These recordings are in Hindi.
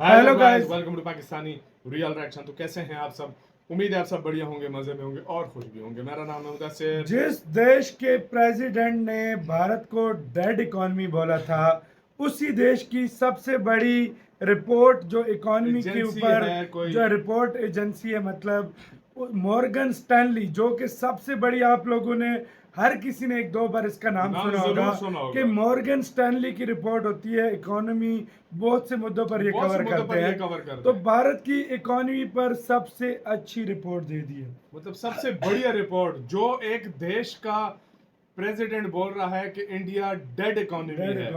Hello guys, welcome to Pakistani real reaction. तो कैसे हैं आप सब? उम्मीद है आप सब बढ़िया होंगे, मजे में होंगे और खुश भी होंगे। मेरा नाम है मुदस्सिर। जिस देश के प्रेसिडेंट ने भारत को डेड इकॉनमी बोला था, उसी देश की सबसे बड़ी रिपोर्ट जो इकॉनमी के ऊपर जो रिपोर्ट एजेंसी है, मतलब मॉर्गन स्टैनली, जो कि सबसे बड़ी, आप लोगों ने हर किसी ने एक दो बार इसका नाम सुना होगा कि मॉर्गन स्टैनली की रिपोर्ट होती है, इकोनॉमी बहुत से मुद्दों पर ये कवर करते हैं। तो भारत की इकोनॉमी पर सबसे अच्छी रिपोर्ट दे दी है, मतलब सबसे बढ़िया रिपोर्ट जो एक देश का प्रेसिडेंट बोल रहा है कि इंडिया डेड इकोनॉमी है।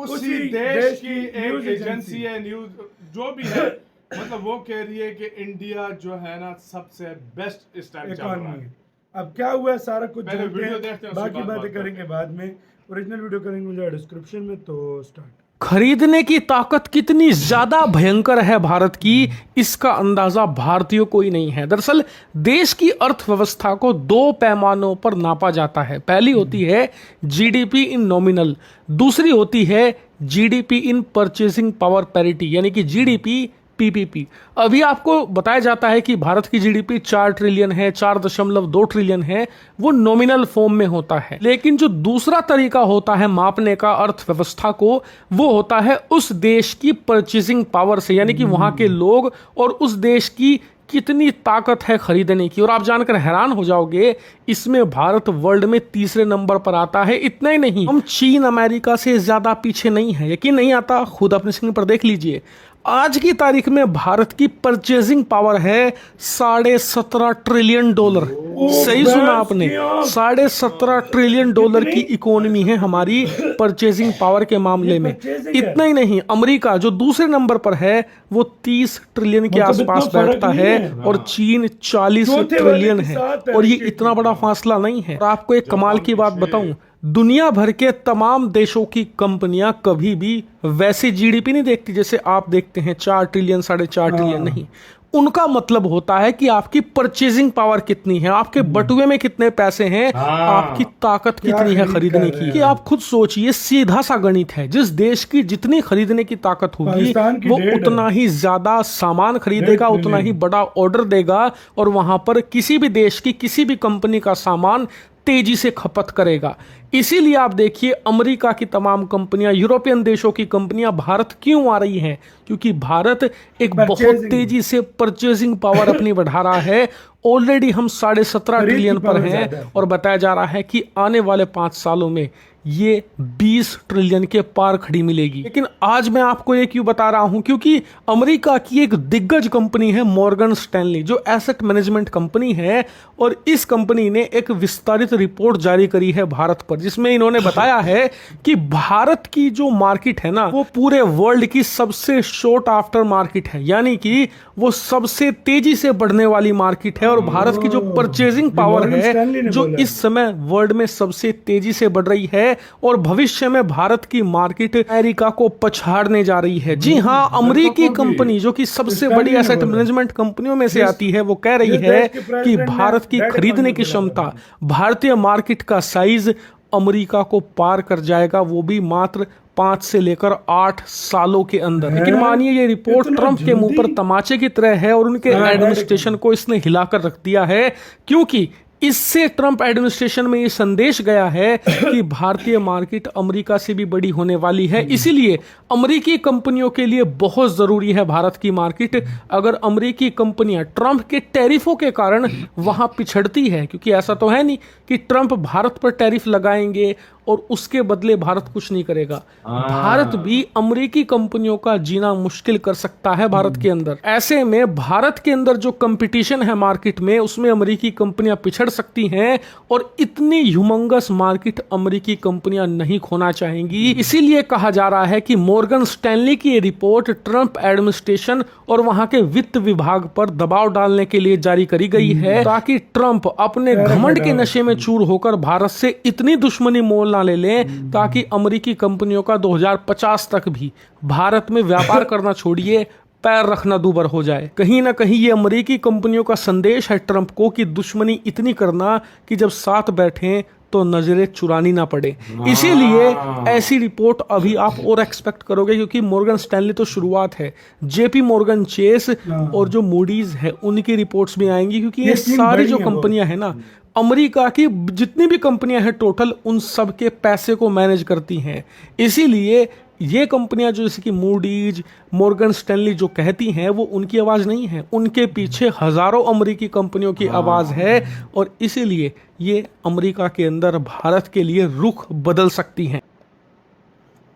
उसी देश की एक एजेंसी है, न्यूज जो भी है, मतलब वो कह रही है कि इंडिया जो है ना सबसे बेस्ट इस टाइम चल रहा है। अब क्या हुआ है सारा कुछ वीडियो देखते हैं, बाकी बातें करेंगे बाद में। ओरिजिनल वीडियो करेंगे मुझे डिस्क्रिप्शन में। तो स्टार्ट। खरीदने की ताकत कितनी ज्यादा भयंकर है भारत की, इसका अंदाजा भारतीयों को ही नहीं है। दरअसल देश की अर्थव्यवस्था को दो पैमानों पर नापा जाता है। पहली होती है जीडीपी इन नॉमिनल, दूसरी होती है GDP in purchasing power parity, यानी कि जीडीपी पीपीपी। अभी आपको बताया जाता है कि भारत की जीडीपी 4 ट्रिलियन है, 4.2 ट्रिलियन है, वो नॉमिनल फॉर्म में होता है। लेकिन जो दूसरा तरीका होता है मापने का अर्थव्यवस्था को, वो होता है उस देश की परचेसिंग पावर से, यानी कि वहां के लोग और उस देश की कितनी ताकत है खरीदने की। और आप जानकर हैरान हो जाओगे, इसमें भारत वर्ल्ड में तीसरे नंबर पर आता है। इतना ही नहीं, हम चीन अमेरिका से ज्यादा पीछे नहीं है। यकीन नहीं आता? खुद अपने स्क्रीन पर देख लीजिए। आज की तारीख में भारत की परचेजिंग पावर है $17.5 ट्रिलियन। सही सुना आपने, $17.5 ट्रिलियन की इकोनॉमी है हमारी परचेजिंग पावर के मामले में। इतना ही नहीं, अमेरिका जो दूसरे नंबर पर है वो 30 ट्रिलियन के आसपास बैठता है और चीन 40 ट्रिलियन है। और ये इतना बड़ा फासला नहीं है। और आपको एक कमाल की बात बताऊं, दुनिया भर के तमाम देशों की कंपनियां कभी भी वैसी जीडीपी नहीं देखती जैसे आप देखते हैं, 4 ट्रिलियन 4.5 ट्रिलियन नहीं। उनका मतलब होता है कि आपकी परचेजिंग पावर कितनी है, आपके बटुए में कितने पैसे हैं, आपकी ताकत कितनी है खरीदने की। कि आप खुद सोचिए, सीधा सा गणित है। जिस देश की जितनी खरीदने की ताकत होगी वो उतना ही ज्यादा सामान खरीदेगा, उतना ही बड़ा ऑर्डर देगा, और वहां पर किसी भी देश की किसी भी कंपनी का सामान तेजी से खपत करेगा। इसीलिए आप देखिए, अमेरिका की तमाम कंपनियां, यूरोपियन देशों की कंपनियां भारत क्यों आ रही हैं? क्योंकि भारत एक बहुत तेजी से परचेजिंग पावर अपनी बढ़ा रहा है। ऑलरेडी हम 17.5 ट्रिलियन पर हैं और बताया जा रहा है कि आने वाले 5 सालों में ये 20 ट्रिलियन के पार खड़ी मिलेगी। लेकिन आज मैं आपको ये क्यों बता रहा हूं? क्योंकि अमेरिका की एक दिग्गज कंपनी है मॉर्गन स्टैनली, जो एसेट मैनेजमेंट कंपनी है, और इस कंपनी ने एक विस्तारित रिपोर्ट जारी करी है भारत पर, जिसमें इन्होंने बताया है कि भारत की जो मार्केट है ना, वो पूरे वर्ल्ड की सबसे शॉर्ट आफ्टर मार्केट है, यानी कि वो सबसे तेजी से बढ़ने वाली मार्केट है। और भारत की जो परचेजिंग पावर है, जो इस समय वर्ल्ड में सबसे तेजी से बढ़ रही है, और भविष्य में भारत की मार्केट अमेरिका को पछाड़ने जा रही है। जी हाँ, अमेरिकी कंपनी जो कि सबसे बड़ी एसेट मैनेजमेंट कंपनियों में से आती है, वो कह रही है कि भारत की खरीदने की क्षमता, भारतीय मार्केट का साइज अमेरिका को पार कर जाएगा, वो भी मात्र 5 से लेकर 8 सालों के अंदर। लेकिन मानिए ये रिपोर्ट ट्रंप के मुंह पर तमाचे की तरह है और उनके एडमिनिस्ट्रेशन को इसने हिलाकर रख दिया है, क्योंकि इससे ट्रंप एडमिनिस्ट्रेशन में ये संदेश गया है कि भारतीय मार्केट अमेरिका से भी बड़ी होने वाली है। इसीलिए अमेरिकी कंपनियों के लिए बहुत जरूरी है भारत की मार्केट। अगर अमेरिकी कंपनियां ट्रंप के टैरिफों के कारण वहां पिछड़ती है, क्योंकि ऐसा तो है नहीं कि ट्रंप भारत पर टैरिफ लगाएंगे और उसके बदले भारत कुछ नहीं करेगा। भारत भी अमेरिकी कंपनियों का जीना मुश्किल कर सकता है भारत के अंदर। ऐसे में भारत के अंदर जो कंपटीशन है मार्केट में, उसमें अमेरिकी कंपनियां पिछड़ सकती हैं, और इतनी ह्यूमंगस मार्केट अमेरिकी कंपनियां नहीं खोना चाहेंगी। इसीलिए कहा जा रहा है कि मॉर्गन स्टैनली की ये रिपोर्ट ट्रंप एडमिनिस्ट्रेशन और वहां के वित्त विभाग पर दबाव डालने के लिए जारी करी गई है, ताकि ट्रंप अपने घमंड के नशे में चूर होकर भारत से इतनी दुश्मनी मोल ले लें, ताकि अमेरिकी कंपनियों का 2050 तक भी भारत में व्यापार करना छोड़िए, पैर रखना दूभर हो जाए। कहीं ना कहीं ये अमेरिकी कंपनियों का संदेश है ट्रंप को कि दुश्मनी इतनी करना कि जब साथ बैठें तो नजरें चुरानी ना पड़े। इसीलिए ऐसी रिपोर्ट अभी आप और एक्सपेक्ट करोगे, क्योंकि मॉर्गन स्टैनली तो शुरुआत है, जेपी मॉर्गन चेस और जो मूडीज है उनकी रिपोर्ट्स भी आएंगी, क्योंकि ये सारी जो कंपनियां हैं ना, अमेरिका की जितनी भी कंपनियां हैं टोटल, उन सब के पैसे को मैनेज करती हैं। इसीलिए ये कंपनियां जो जैसे कि मूडीज, मॉर्गन स्टैनली जो कहती हैं, वो उनकी आवाज़ नहीं है, उनके पीछे हज़ारों अमेरिकी कंपनियों की आवाज़ है। और इसीलिए ये अमेरिका के अंदर भारत के लिए रुख बदल सकती हैं।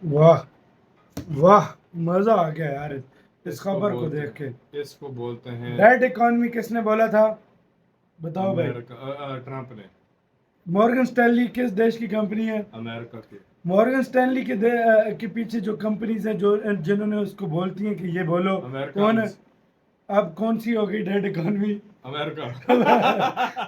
वाह वाह, मज़ा आ गया यार इस खबर को देख के। इसको बोलते हैं डेड इकोनॉमी। किसने बोला था बताओ भाई? ट्रम्प ने। मॉर्गन स्टैनली किस देश की कंपनी है? अमेरिका की। मॉर्गन स्टैनली के पीछे जो कंपनीज हैं जो जिन्होंने उसको बोलती हैं कि ये बोलो, कौन है? अब कौन सी हो गई डेड इकोनॉमी? अमेरिका।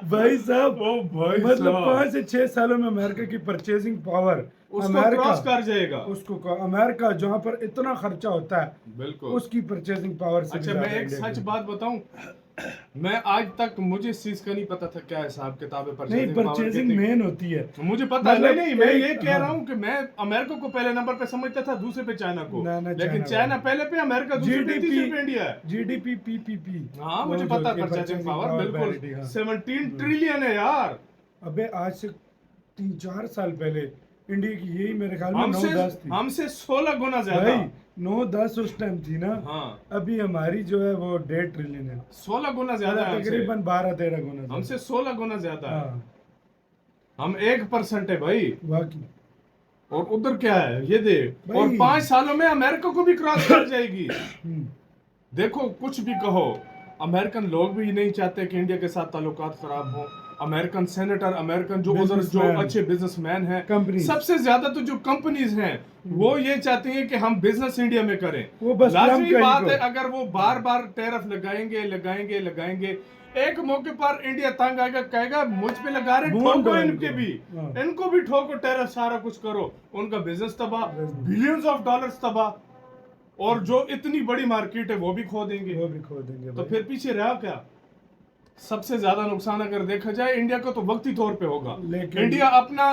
भाई साहब, भाई मतलब साहब। 5 से 6 सालों में अमेरिका की परचेजिंग पावर उसको क्रॉस कर जाएगा। उसको अमेरिका जहाँ पर इतना खर्चा होता है, बिल्कुल उसकी परचेजिंग पावर से। अच्छा, मैं एक सच बात बताऊं, मैं आज तक मुझे इस चीज का नहीं पता था क्या हिसाब किताब है नहीं, परचेजिंग मेन होती है। मुझे पता मतलब नहीं, मैं ये कह रहा हूँ कि मैं अमेरिका को पहले नंबर पे समझता था, दूसरे पे चाइना को, लेकिन चाइना पहले पे, अमेरिका दूसरे पे, तीसरे पे इंडिया है। जीडीपी पीपीपी, हाँ मुझे पता है परचेजिंग पावर, बिल्कुल 17 ट्रिलियन है यार। अबे आज से 3-4 साल पहले इंडिया की यही मेरे ख्याल में 9-10 थी। हमसे 16 गुना ज्यादा। 9-10 उस टाइम थी ना। हाँ। अभी हमारी जो है वो 1.5 ट्रिलियन है, 16 गुना ज्यादा है, तकरीबन 12-13 गुना हमसे 16 गुना ज्यादा है। हाँ। हम 1% है भाई, वाकई। और उधर क्या है ये देख, और 5 सालों में अमेरिका को भी क्रॉस कर जाएगी। देखो कुछ भी कहो, अमेरिकन लोग भी नहीं चाहते कि इंडिया के साथ ताल्लुकात खराब हो। अमेरिकन सेनेटर, अमेरिकन जो उधर जो अच्छे बिजनेसमैन हैं, सबसे ज्यादा तो जो कंपनीज हैं वो ये चाहती हैं कि हम बिजनेस इंडिया में करें। वो बस लाजमी बात है, अगर वो बार बार टैरिफ लगाएंगे, एक मौके पर इंडिया तंग आएगा, कहेगा मुझ पे लगा रहे, ठोको इनके भी, इनको भी ठोको टैरिफ, सारा कुछ करो, उनका बिजनेस तबाह, बिलियंस ऑफ डॉलर्स तबाह, और जो इतनी बड़ी मार्केट है वो भी खो देंगे। तो फिर पीछे रहा क्या? सबसे ज्यादा नुकसान अगर देखा जाए इंडिया को तो वक्ती तौर पे होगा, इंडिया अपना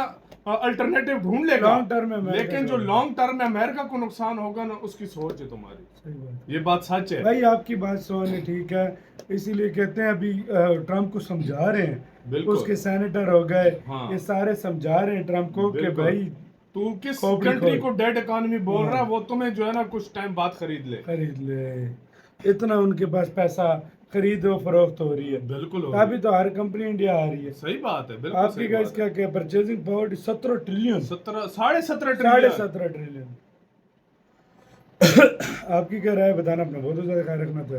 अल्टरनेटिव ढूंढ लेगा लॉन्ग टर्म में, लेकिन जो लॉन्ग टर्म में अमेरिका को नुकसान होगा ना, उसकी सोच है तुम्हारी। सही बात, ये बात सच है भाई, आपकी बात सोने ठीक है। इसीलिए कहते हैं अभी ट्रम्प को समझा रहे हैं, उसके सेनेटर हो गए, ये सारे समझा रहे हैं ट्रम्प को कि भाई तू किस कंट्री को डेड इकोनॉमी बोल रहा है, वो तुम्हें जो है ना कुछ टाइम बाद खरीद ले। इतना उनके पास पैसा खरीदो फरोख्त हो रही है। बिल्कुल अभी तो हर कंपनी इंडिया आ रही है। सही बात है, बिल्कुल। आपकी गाइस क्या परचेजिंग पावर 17 ट्रिलियन, 17.5 ट्रिलियन। आपकी क्या राय बताना, अपना बहुत ज्यादा ख्याल रखना। तो